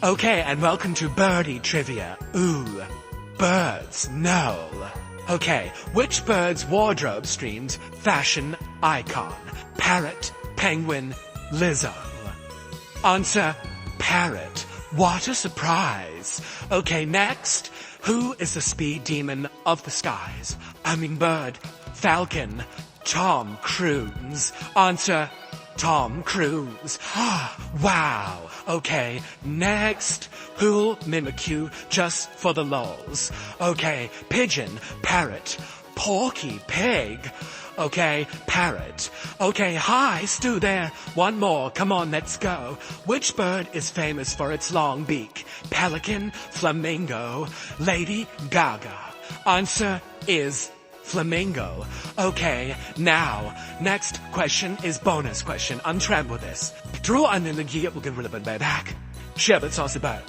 Okay, and welcome to Birdie Trivia. Ooh, birds, no. Okay, which bird's wardrobe streams fashion icon? Parrot, penguin, lizard. Answer, parrot. What a surprise. Okay, next. Who is the speed demon of the skies? Hummingbird, falcon, Tom Cruise. Answer, Tom Cruise. Wow. Okay, next. Who'll mimic you just for the lulz? Okay, pigeon, parrot, porky pig. Okay, parrot. Okay, hi, Stu there. One more, come on, let's go. Which bird is famous for its long beak? Pelican, flamingo, Lady Gaga. Answer is flamingo. Okay, now, next question is bonus question. Untrample this. Draw an energy up, we'll give it a bit back. Share it, sauce about.